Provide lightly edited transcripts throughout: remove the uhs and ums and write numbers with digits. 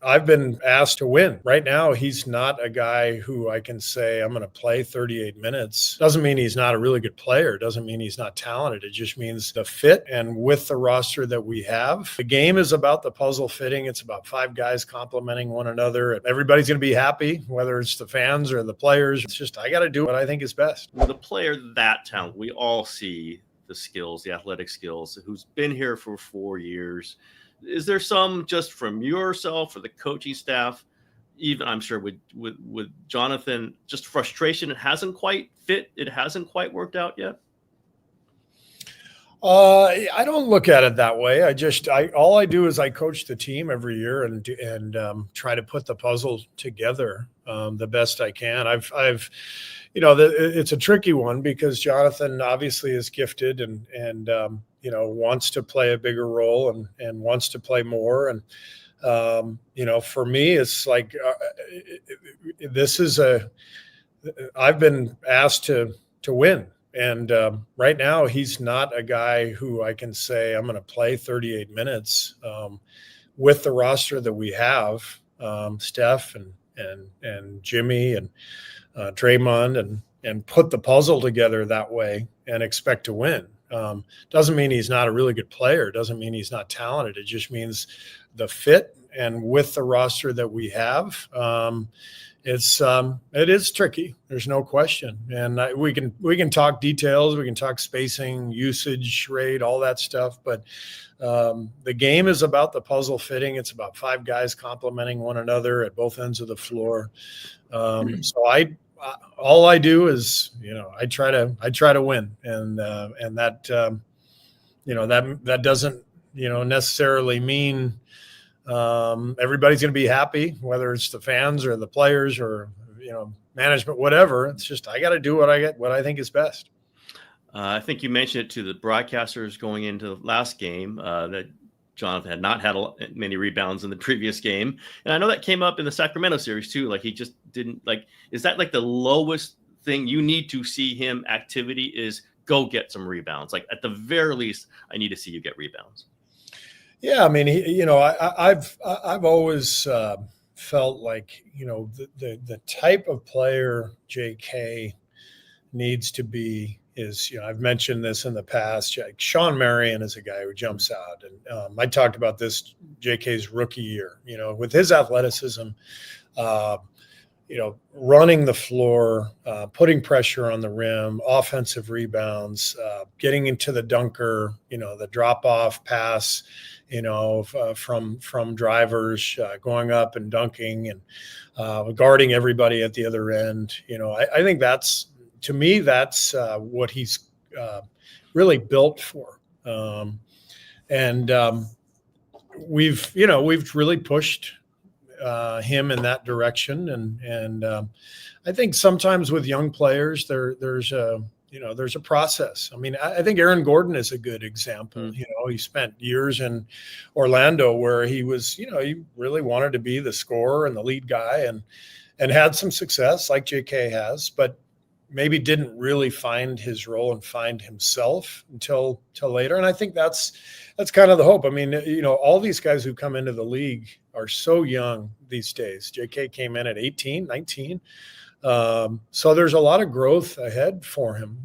I've been asked to win. Right now, he's not a guy who I can say I'm going to play 38 minutes. Doesn't mean he's not a really good player. Doesn't mean he's not talented. It just means the fit. And with the roster that we have, the game is about the puzzle fitting. It's about five guys complementing one another. Everybody's going to be happy, whether it's the fans or the players. It's just, I got to do what I think is best. With a player that talented, we all see the skills, the athletic skills, who's been here for 4 years. Is there some just from yourself or the coaching staff, even I'm sure with Jonathan, just frustration? It hasn't quite fit. It hasn't quite worked out yet. I don't look at it that way. All I do is I coach the team every year and try to put the puzzle together the best I can. It's a tricky one because Jonathan obviously is gifted and wants to play a bigger role and wants to play more. And, for me, it's like, I've been asked to win. And right now, he's not a guy who I can say I'm going to play 38 minutes with the roster that we have, Steph and Jimmy and Draymond, and put the puzzle together that way and expect to win. Doesn't mean he's not a really good player. Doesn't mean he's not talented. It just means the fit. And with the roster that we have, it is tricky. There's no question. And we can talk details. We can talk spacing, usage rate, all that stuff. But the game is about the puzzle fitting. It's about five guys complementing one another at both ends of the floor. So all I do is, I try to win, and that that doesn't necessarily mean everybody's going to be happy, whether it's the fans or the players or management, whatever. It's just I got to do what I think is best. I think you mentioned it to the broadcasters going into the last game that Jonathan had not had many rebounds in the previous game. And I know that came up in the Sacramento series too. Like he just didn't is that like the lowest thing you need to see him activity is go get some rebounds? Like at the very least, I need to see you get rebounds. Yeah. I mean, I've always felt like, the type of player JK needs to be is, I've mentioned this in the past. Sean Marion is a guy who jumps out. And I talked about this JK's rookie year, with his athleticism, running the floor, putting pressure on the rim, offensive rebounds, getting into the dunker, the drop off pass, from drivers, going up and dunking and guarding everybody at the other end. I think to me, that's what he's really built for. We've really pushed him in that direction. And I think sometimes with young players, there's a process. I mean, I think Aaron Gordon is a good example. He spent years in Orlando where he was, he really wanted to be the scorer and the lead guy and had some success like JK has, but maybe didn't really find his role and find himself until later. And I think that's kind of the hope. I mean, all these guys who come into the league are so young these days. JK came in at 18, 19. So there's a lot of growth ahead for him.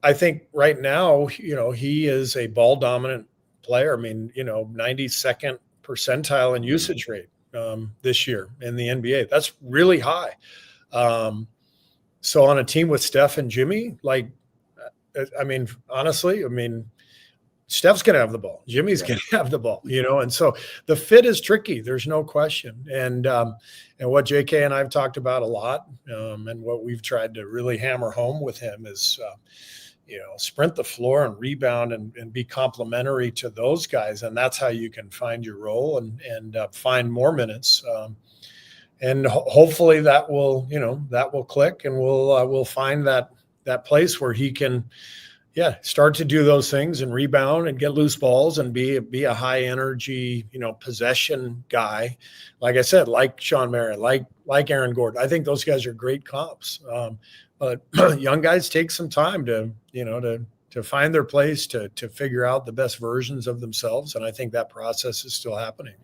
I think right now, he is a ball dominant player. I mean, 92nd percentile in usage rate this year in the NBA. That's really high. So on a team with Steph and Jimmy, honestly, Steph's going to have the ball. Jimmy's going to have the ball, and so the fit is tricky. There's no question. And what JK and I've talked about a lot, and what we've tried to really hammer home with him is, sprint the floor and rebound and be complementary to those guys. And that's how you can find your role and find more minutes. And hopefully that will click, and we'll find that place where he can, start to do those things and rebound and get loose balls and be a high energy, possession guy. Like I said, like Sean Marion, like Aaron Gordon. I think those guys are great comps. But young guys take some time to find their place, to figure out the best versions of themselves. And I think that process is still happening.